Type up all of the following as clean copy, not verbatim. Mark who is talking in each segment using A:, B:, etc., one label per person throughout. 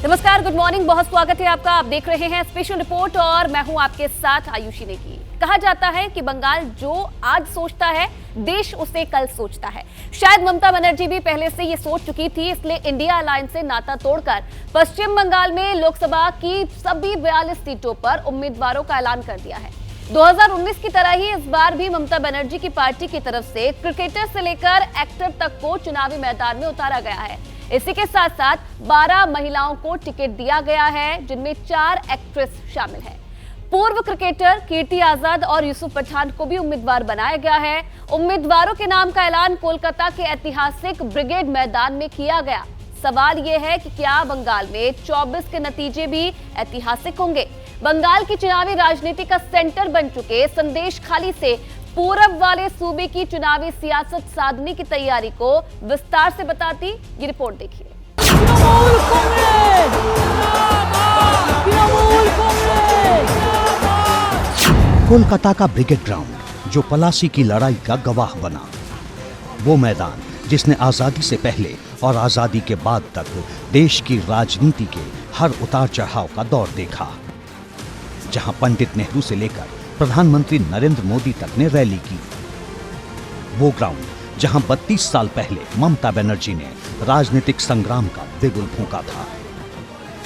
A: नमस्कार, good morning, बहुत स्वागत है आपका। आप देख रहे हैं स्पेशल रिपोर्ट और मैं हूं आपके साथ आयुषी नेगी। कहा जाता है कि बंगाल जो आज सोचता है देश उसे कल सोचता है। शायद ममता बनर्जी भी पहले से ये सोच चुकी थी, इसलिए इंडिया अलायंस से नाता तोड़कर पश्चिम बंगाल में लोकसभा की सभी 42 सीटों पर उम्मीदवारों का ऐलान कर दिया है। 2019 की तरह ही इस बार भी ममता बनर्जी की पार्टी की तरफ से क्रिकेटर से लेकर एक्टर तक को चुनावी मैदान में उतारा गया है। इसी के साथ साथ 12 महिलाओं को टिकट दिया गया है, जिनमें 4 एक्ट्रेस शामिल हैं। पूर्व क्रिकेटर कीर्ति आजाद और यूसुफ पठान को भी उम्मीदवार बनाया गया है। उम्मीदवारों के नाम का ऐलान कोलकाता के ऐतिहासिक ब्रिगेड मैदान में किया गया। सवाल यह है कि क्या बंगाल में 24 के नतीजे भी ऐतिहासिक होंगे? बंगाल की चुनावी राजनीति का सेंटर बन चुके संदेश खाली से पूरब वाले सूबे की चुनावी सियासत साधने की तैयारी को विस्तार से बताती ये रिपोर्ट देखिए।
B: कोलकाता का ब्रिगेड ग्राउंड जो पलासी की लड़ाई का गवाह बना, वो मैदान जिसने आजादी से पहले और आजादी के बाद तक देश की राजनीति के हर उतार चढ़ाव का दौर देखा, जहां पंडित नेहरू से लेकर प्रधानमंत्री नरेंद्र मोदी तक ने रैली की। वो ग्राउंड जहां 32 साल पहले ममता बनर्जी ने राजनीतिक संग्राम का बिगुल फूंका था।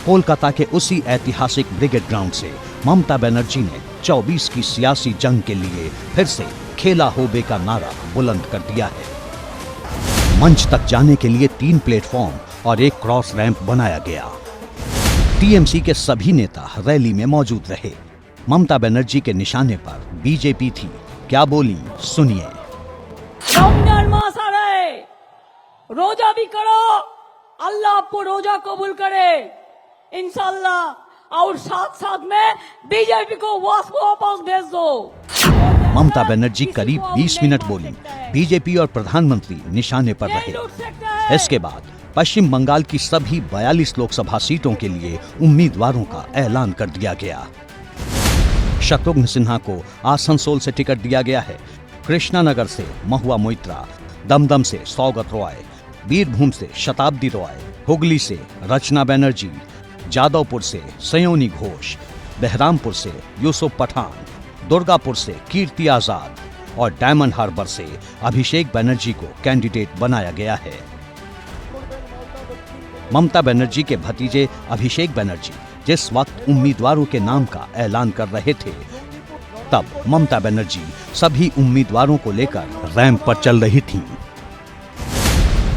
B: कोलकाता के उसी ऐतिहासिक ब्रिगेड ग्राउंड से ममता बनर्जी ने 24 की सियासी जंग के लिए फिर से खेला होबे का नारा बुलंद कर दिया है। मंच तक जाने के लिए 3 प्लेटफॉर्म और 1 क्रॉस रैंप बनाया गया। टीएमसी के सभी नेता रैली में मौजूद रहे। ममता बनर्जी के निशाने पर बीजेपी थी, क्या बोली सुनिए।
C: रमजान मास आ रहे, रोजा भी करो, अल्लाह आपको रोजा कबूल करे इंशाल्लाह, और साथ साथ में बीजेपी को वापस भेज दो।
B: ममता बनर्जी करीब 20 मिनट बोली, बीजेपी और प्रधानमंत्री निशाने पर रहे। इसके बाद पश्चिम बंगाल की सभी 42 लोकसभा सीटों के लिए उम्मीदवारों का ऐलान कर दिया गया। शत्रुघ्न सिन्हा को आसनसोल से टिकट दिया गया है। कृष्णानगर से महुआ मोइत्रा, दमदम से सौगत रॉय, बीरभूम से शताब्दी रॉय, हुगली से रचना बनर्जी, जादवपुर से सयोनी घोष, बहरामपुर से यूसुफ पठान, दुर्गापुर से कीर्ति आजाद और डायमंड हार्बर से अभिषेक बनर्जी को कैंडिडेट बनाया गया है। ममता बनर्जी के भतीजे अभिषेक बनर्जी जिस वक्त उम्मीदवारों के नाम का ऐलान कर रहे थे, तब ममता बनर्जी सभी उम्मीदवारों को लेकर रैंप पर चल रही थीं।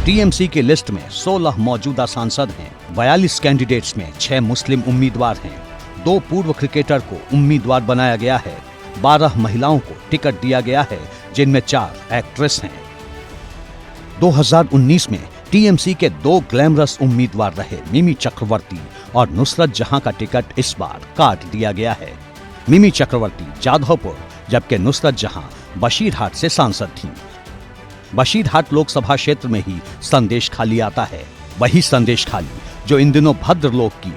B: टीएमसी की लिस्ट में 16 मौजूदा सांसद हैं। 42 कैंडिडेट्स में 6 मुस्लिम उम्मीदवार हैं। 2 पूर्व क्रिकेटर को उम्मीदवार बनाया गया है। 12 महिलाओं को टिकट दिया गया है, जिनमें 4 एक्ट्रेस हैं। 2019 में टीएमसी के 2 ग्लैमरस उम्मीदवार रहे मिमी चक्रवर्ती और नुसरत जहां का टिकट इस बार काट दिया गया है। मिमी चक्रवर्ती जाधवपुर, जबकि नुसरत जहां बशीरहाट से सांसद थीं। बशीरहाट लोकसभा क्षेत्र में ही संदेश खाली आता है, वही संदेश खाली जो इन दिनों भद्रलोक की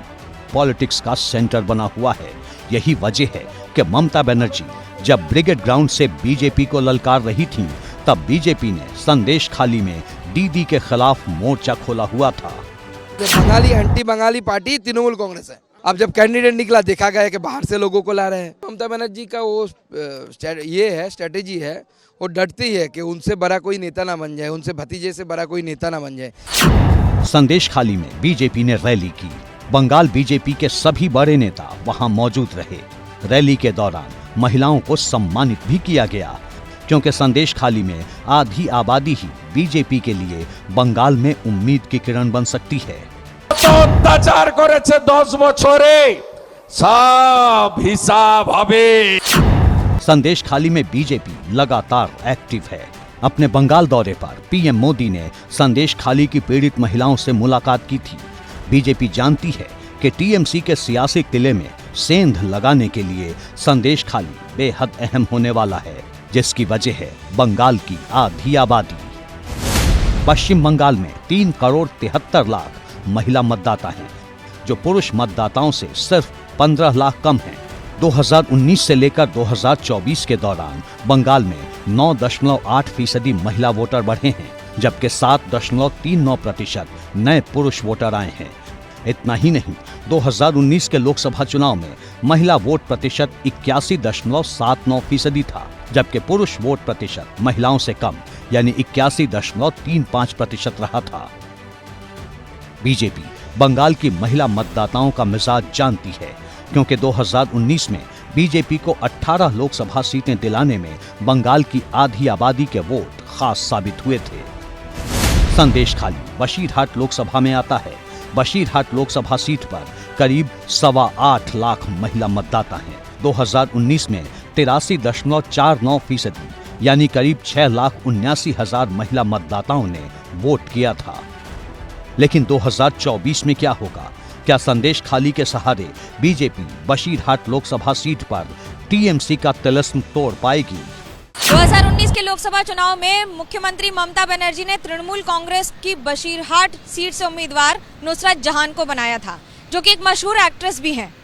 B: पॉलिटिक्स का सेंटर बना हुआ है। यही वजह है कि ममता बनर्जी जब ब्रिगेड ग्राउंड से बीजेपी को ललकार रही थीं, तब बीजेपी ने संदेश खाली में दीदी के खिलाफ मोर्चा खोला हुआ था।
D: बंगाली एंटी बंगाली पार्टी तृणमूल कांग्रेस है। अब जब कैंडिडेट निकला, देखा गया कि बाहर से लोगों को ला रहे हैं। ममता बनर्जी का वो ये है, स्ट्रेटेजी है, वो डरती है कि उनसे बड़ा कोई नेता ना बन जाए, उनसे भतीजे से बड़ा कोई नेता ना बन जाए।
B: संदेश खाली में बीजेपी ने रैली की। बंगाल बीजेपी के सभी बड़े नेता वहां मौजूद रहे। रैली के दौरान महिलाओं को सम्मानित भी किया गया, क्योंकि संदेश खाली में आधी आबादी ही बीजेपी के लिए बंगाल में उम्मीद की किरण बन सकती है।
E: অত্যাচার করেছে 10 বছরে, সব হিসাব হবে।
B: संदेश खाली में बीजेपी लगातार एक्टिव है। अपने बंगाल दौरे पर पीएम मोदी ने संदेश खाली की पीड़ित महिलाओं से मुलाकात की थी। बीजेपी जानती है कि टीएमसी के सियासी किले में सेंध लगाने के लिए संदेश खाली बेहद अहम होने वाला है, जिसकी वजह है बंगाल की आधी आबादी। पश्चिम बंगाल में 3 करोड़ 73 लाख महिला मतदाता हैं, जो पुरुष मतदाताओं से सिर्फ 15 लाख कम हैं। 2019 से लेकर 2024 के दौरान बंगाल में 9.8% महिला वोटर बढ़े हैं, जबकि 7.39% नए पुरुष वोटर आए हैं। इतना ही नहीं, 2019 के लोकसभा चुनाव में महिला वोट प्रतिशत 81.79% था, जबकि पुरुष वोट प्रतिशत महिलाओं से कम यानी 81.35% रहा था। बीजेपी बंगाल की महिला मतदाताओं का मिजाज जानती है, क्योंकि 2019 में बीजेपी को 18 लोकसभा सीटें दिलाने में बंगाल की आधी आबादी के वोट खास साबित हुए थे। संदेशखाली बशीरहाट लोकसभा में आता है। बशीरहाट लोकसभा सीट पर करीब 8.25 लाख महिला मतदाता हैं। 2019 में 83.49% यानी करीब 6,79,000 महिला मतदाताओं ने वोट किया था। लेकिन 2024 में क्या होगा? क्या संदेशखाली के सहारे बीजेपी बशीरहाट लोकसभा सीट पर टीएमसी का तिलिस्म तोड़ पाएगी?
F: 2019 के लोकसभा चुनाव में मुख्यमंत्री ममता बनर्जी ने तृणमूल कांग्रेस की बशीरहाट सीट से उम्मीदवार नुसरत जहान को बनाया था, जो कि एक मशहूर एक्ट्रेस भी हैं।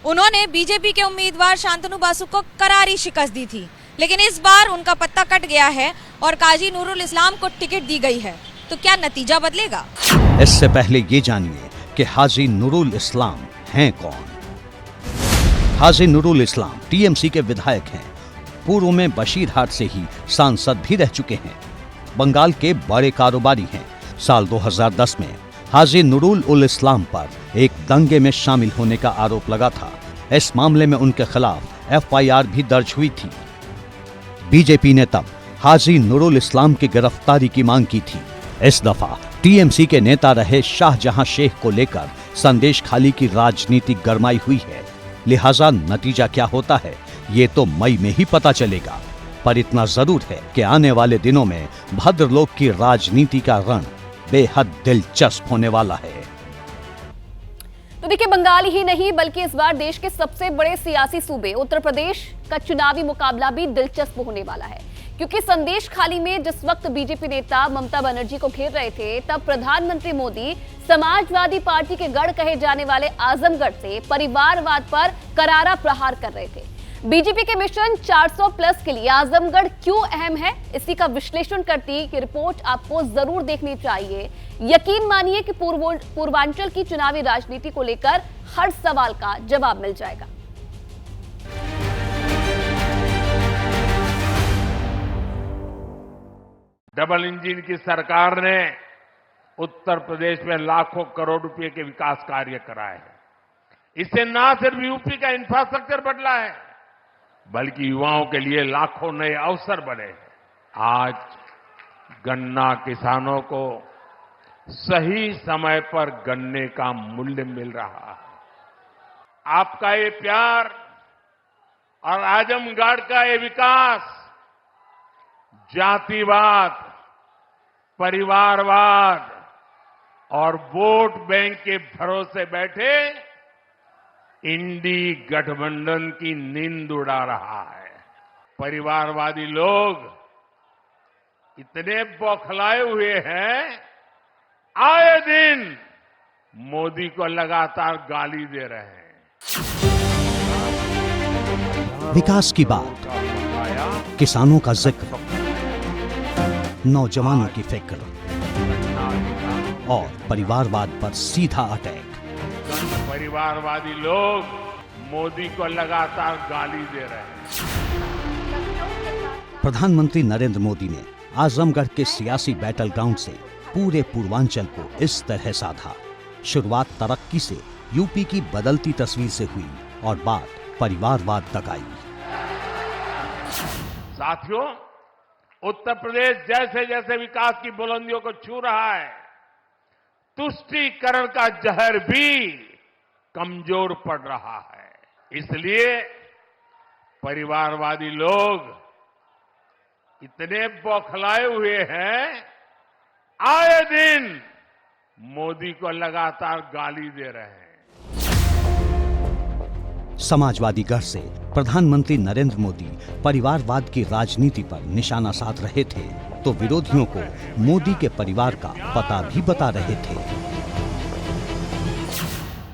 F: उन्होंने बीजेपी के उम्मीदवार शांतनु बासु को करारी शिकस्त दी थी, लेकिन इस बार उनका पत्ता कट गया है और काजी नूरुल इस्लाम को टिकट दी गई है। तो क्या नतीजा बदलेगा?
B: इससे पहले ये जानिए कि हाजी नूरुल इस्लाम हैं कौन। हाजी नूरुल इस्लाम टीएमसी के विधायक हैं। पूर्व में बशीरहाट से ही सांसद भी रह चुके हैं। बंगाल के बड़े कारोबारी हैं। साल 2010 में हाजी नूरुल उल इस्लाम पर एक दंगे में शामिल होने का आरोप लगा था। इस मामले में उनके खिलाफ एफआईआर भी दर्ज हुई थी। बीजेपी ने तब हाजी नूरुल इस्लाम की गिरफ्तारी की मांग की थी। इस दफा टीएमसी के नेता रहे शाहजहां शेख को लेकर संदेशखाली की राजनीति गरमाई हुई है। लिहाजा नतीजा क्या होता है ये तो मई में ही पता चलेगा। पर इतना जरूर है कि आने वाले दिनों में भद्रलोक की राजनीति का रण बेहद दिलचस्प होने वाला है।
A: तो देखिए, बंगाल ही नहीं बल्कि इस बार देश के सबसे बड़े सियासी सूबे उत्तर प्रदेश का चुनावी मुकाबला भी दिलचस्प होने वाला है, क्योंकि संदेशखाली में जिस वक्त बीजेपी नेता ममता बनर्जी को घेर रहे थे, तब प्रधानमंत्री मोदी समाजवादी पार्टी के गढ़ कहे जाने वाले आजमगढ़ से परिवारवाद पर करारा प्रहार कर रहे थे। बीजेपी के मिशन 400+ के लिए आजमगढ़ क्यों अहम है, इसी का विश्लेषण करती ये रिपोर्ट आपको जरूर देखनी चाहिए। यकीन मानिए कि पूर्वांचल की चुनावी राजनीति को लेकर हर सवाल का जवाब मिल जाएगा।
E: डबल इंजन की सरकार ने उत्तर प्रदेश में लाखों करोड़ रुपए के विकास कार्य कराए हैं। इससे न सिर्फ यूपी का इंफ्रास्ट्रक्चर बदला है, बल्कि युवाओं के लिए लाखों नए अवसर बने हैं। आज गन्ना किसानों को सही समय पर गन्ने का मूल्य मिल रहा है। आपका ये प्यार और आजमगढ़ का ये विकास जातिवाद, परिवारवाद और वोट बैंक के भरोसे बैठे इंडी गठबंधन की नींद उड़ा रहा है। परिवारवादी लोग इतने बौखलाए हुए हैं, आए दिन मोदी को लगातार गाली दे रहे हैं।
B: विकास की बात, किसानों का जिक्र, नौजवानों की फिक्र और परिवारवाद पर सीधा अटैक।
E: परिवारवादी लोग मोदी को लगातार गाली दे रहे हैं।
B: प्रधानमंत्री नरेंद्र मोदी ने आजमगढ़ के सियासी बैटल ग्राउंड से पूरे पूर्वांचल को इस तरह साधा। शुरुआत तरक्की से यूपी की बदलती तस्वीर से हुई और बात परिवारवाद तक आई।
E: साथियों, उत्तर प्रदेश जैसे जैसे विकास की बुलंदियों को छू रहा है, तुष्टीकरण का जहर भी कमजोर पड़ रहा है। इसलिए परिवारवादी लोग इतने बौखलाए हुए हैं, आए दिन मोदी को लगातार गाली दे रहे हैं।
B: समाजवादी गढ़ से प्रधानमंत्री नरेंद्र मोदी परिवारवाद की राजनीति पर निशाना साध रहे थे, तो विरोधियों को मोदी के परिवार का पता भी बता रहे थे।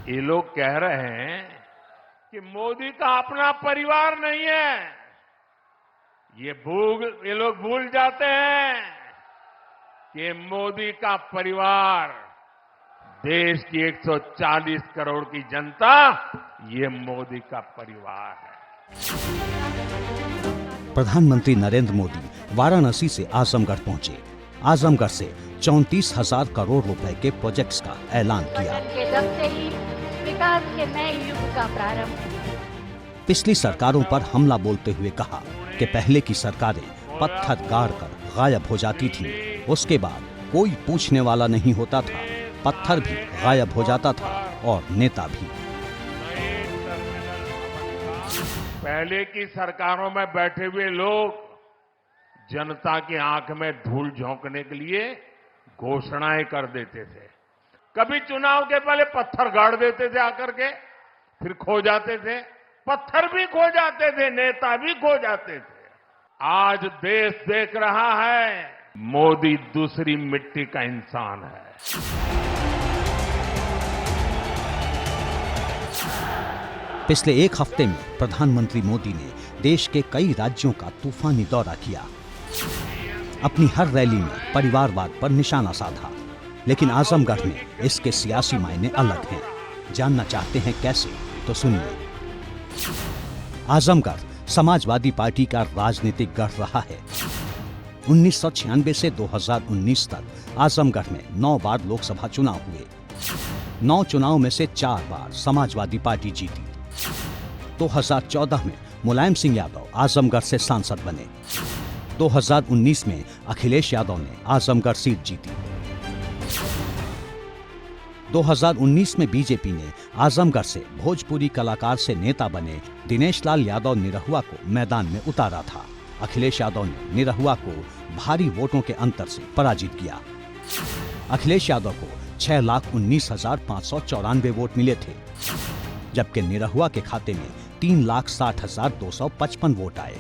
E: ये लोग कह रहे हैं कि मोदी का अपना परिवार नहीं है। ये लोग भूल जाते हैं कि मोदी का परिवार देश की 140 करोड़ की जनता ये मोदी का परिवार है।
B: प्रधानमंत्री नरेंद्र मोदी वाराणसी से आजमगढ़ पहुंचे। आजमगढ़ से 34,000 करोड़ रुपए के प्रोजेक्ट्स का ऐलान किया।
G: के दम से ही विकास के नए युग का प्रारंभ।
B: पिछली सरकारों पर हमला बोलते हुए कहा कि पहले की सरकारें पत्थर गाड़ कर गायब हो जाती थीं। उसके बाद कोई पूछने वाला नहीं होता था, पत्थर भी गायब हो जाता था और नेता भी।
E: पहले की सरकारों में बैठे हुए लोग जनता की आंख में धूल झोंकने के लिए घोषणाएं कर देते थे। कभी चुनाव के पहले पत्थर गाड़ देते थे आकर के, फिर खो जाते थे, पत्थर भी खो जाते थे, नेता भी खो जाते थे। आज देश देख रहा है मोदी दूसरी मिट्टी का इंसान है।
B: पिछले एक हफ्ते में प्रधानमंत्री मोदी ने देश के कई राज्यों का तूफानी दौरा किया। अपनी हर रैली में परिवारवाद पर निशाना साधा, लेकिन आजमगढ़ में इसके सियासी मायने अलग हैं। जानना चाहते हैं कैसे? तो सुनिए। आजमगढ़ समाजवादी पार्टी का राजनीतिक गढ़ रहा है। 1996 से 2019 तक आजमगढ़ में 9 बार लोकसभा चुनाव हुए। 9 चुनाव में से 4 बार समाजवादी पार्टी जीती। 2014 में मुलायम सिंह यादव आजमगढ़ से सांसद बने। 2019 में अखिलेश यादव ने आजमगढ़ सीट जीती। 2019 में बीजेपी ने आजमगढ़ से भोजपुरी कलाकार से नेता बने दिनेश लाल यादव निरहुआ को मैदान में उतारा था। अखिलेश यादव ने निरहुआ को भारी वोटों के अंतर से पराजित किया। अखिलेश यादव को 6,19,594 वोट मिले थे, जबकि निरहुआ के खाते में 3,60,255 वोट आए।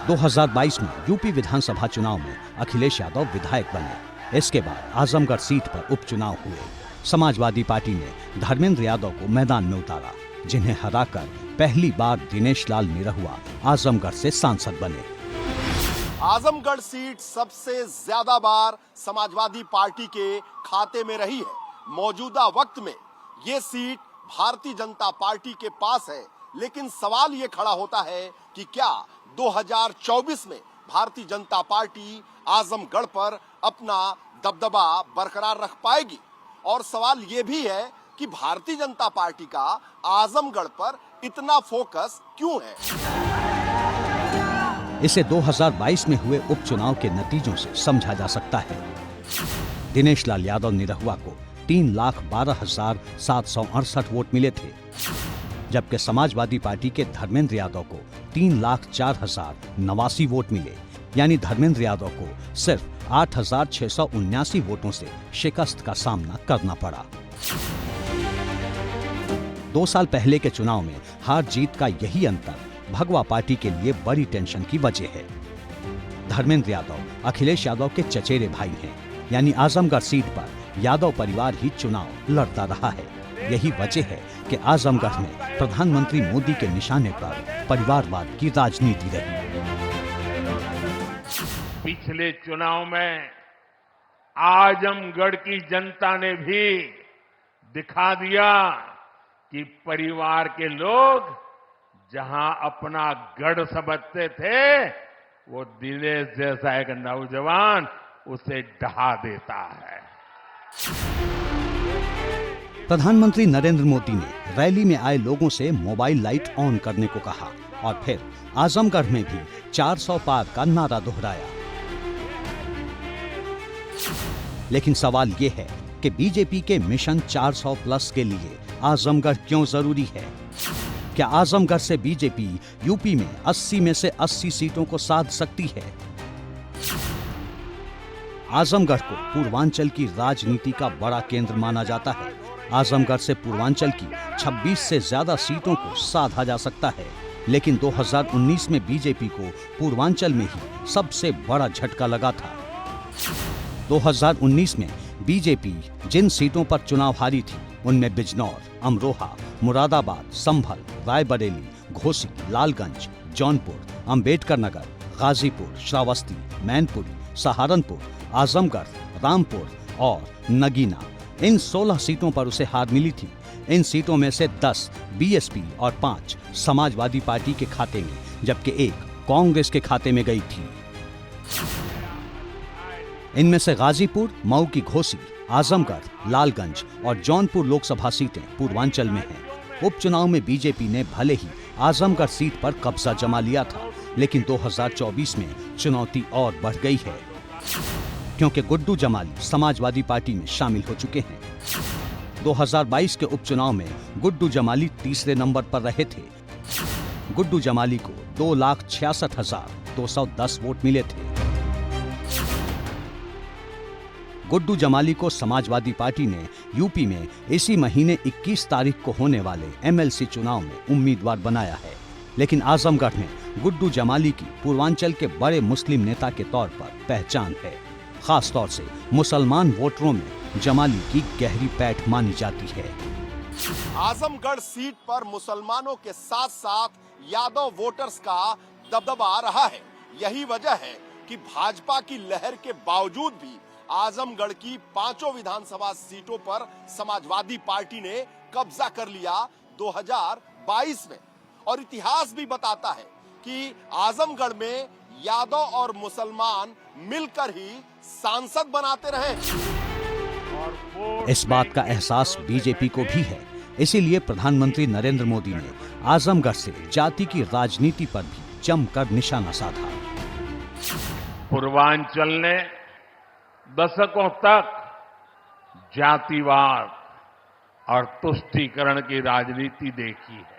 B: 2022 में यूपी विधानसभा चुनाव में अखिलेश यादव विधायक बने। इसके बाद आजमगढ़ सीट पर उपचुनाव हुए। समाजवादी पार्टी ने धर्मेंद्र यादव को मैदान में उतारा, जिन्हें हराकर पहली बार दिनेश लाल निरहुआ आजमगढ़ से सांसद बने।
H: आजमगढ़ सीट सबसे ज्यादा बार समाजवादी पार्टी के खाते में रही है। मौजूदा वक्त में ये सीट भारतीय जनता पार्टी के पास है, लेकिन सवाल ये खड़ा होता है कि क्या 2024 में भारतीय जनता पार्टी आजमगढ़ पर अपना दबदबा बरकरार रख पाएगी? और सवाल ये भी है कि भारतीय जनता पार्टी का आजमगढ़ पर इतना फोकस क्यों है?
B: इसे 2022 में हुए उपचुनाव के नतीजों से समझा जा सकता है। दिनेश लाल यादव निरहुआ को 3,12,768 वोट मिले थे, जबकि समाजवादी पार्टी के धर्मेंद्र यादव को 3,04,089 वोट मिले। यानी धर्मेंद्र यादव को सिर्फ 8,679 वोटों से शिकस्त का सामना करना पड़ा। 2 साल पहले के चुनाव में हार जीत का यही अंतर भगवा पार्टी के लिए बड़ी टेंशन की वजह है। धर्मेंद्र यादव अखिलेश यादव के चचेरे भाई हैं, यानी आजमगढ़ सीट पर यादव परिवार ही चुनाव लड़ता रहा है। यही वजह है कि आजमगढ़ में प्रधानमंत्री मोदी के निशाने पर परिवारवाद की राजनीति रही।
E: पिछले चुनाव में आजमगढ़ की जनता ने भी दिखा दिया कि परिवार के लोग जहां अपना गढ़ समझते थे, वो दिनेश जैसा एक नौजवान उसे ढहा देता है।
B: प्रधानमंत्री नरेंद्र मोदी ने रैली में आए लोगों से मोबाइल लाइट ऑन करने को कहा और फिर आजमगढ़ में भी 400 पार का नारा दोहराया। लेकिन सवाल ये है कि बीजेपी के मिशन 400 प्लस के लिए आजमगढ़ क्यों जरूरी है? क्या आजमगढ़ से बीजेपी यूपी में 80 में से 80 सीटों को साध सकती है? आजमगढ़ को पूर्वांचल की राजनीति का बड़ा केंद्र माना जाता है। आजमगढ़ से पूर्वांचल की 26 से ज्यादा सीटों को साधा जा सकता है, लेकिन 2019 में बीजेपी को पूर्वांचल में ही सबसे बड़ा झटका लगा था। 2019 में बीजेपी जिन सीटों पर चुनाव हारी थी, उनमें बिजनौर, अमरोहा, मुरादाबाद, संभल, रायबरेली, घोसी, लालगंज, जौनपुर, अंबेडकर नगर, गाजीपुर, श्रावस्ती, मैनपुरी, सहारनपुर, आजमगढ़, रामपुर और नगीना। इन 16 सीटों पर उसे हार मिली थी। इन सीटों में से 10 बीएसपी और 5 समाजवादी पार्टी के खाते में, जबकि 1 कांग्रेस के खाते में गई थी। इनमें से गाजीपुर, मऊ की घोसी, आजमगढ़, लालगंज और जौनपुर लोकसभा सीटें पूर्वांचल में हैं। उपचुनाव में बीजेपी ने भले ही आजमगढ़ सीट पर कब्जा जमा लिया था, लेकिन 2024 में चुनौती और बढ़ गई है, क्योंकि गुड्डू जमाली समाजवादी पार्टी में शामिल हो चुके हैं। 2022 के उपचुनाव में गुड्डू जमाली तीसरे नंबर पर रहे थे। गुड्डू जमाली को 2,66,210 वोट मिले थे। गुड्डू जमाली को समाजवादी पार्टी ने यूपी में इसी महीने 21 तारीख को होने वाले एमएलसी चुनाव में उम्मीदवार बनाया है, लेकिन आजमगढ़ में गुड्डू जमाली की पूर्वांचल के बड़े मुस्लिम नेता के तौर पर पहचान है। खास तौर से मुसलमान वोटरों में जमाली की गहरी पैठ मानी जाती है।
H: आजमगढ़ सीट पर मुसलमानों के साथ साथ यादव वोटर्स का दबदबा रहा है। यही वजह है कि भाजपा की लहर के बावजूद भी आजमगढ़ की 5 विधानसभा सीटों पर समाजवादी पार्टी ने कब्जा कर लिया 2022 में। और इतिहास भी बताता है कि आजमगढ़ में यादव और मुसलमान मिलकर ही सांसद बनाते रहे।
B: इस बात का एहसास बीजेपी को भी है, इसीलिए प्रधानमंत्री नरेंद्र मोदी ने आजमगढ़ से जाति की राजनीति पर भी जमकर निशाना साधा।
E: पूर्वांचल ने दशकों तक जातिवाद और तुष्टीकरण की राजनीति देखी है।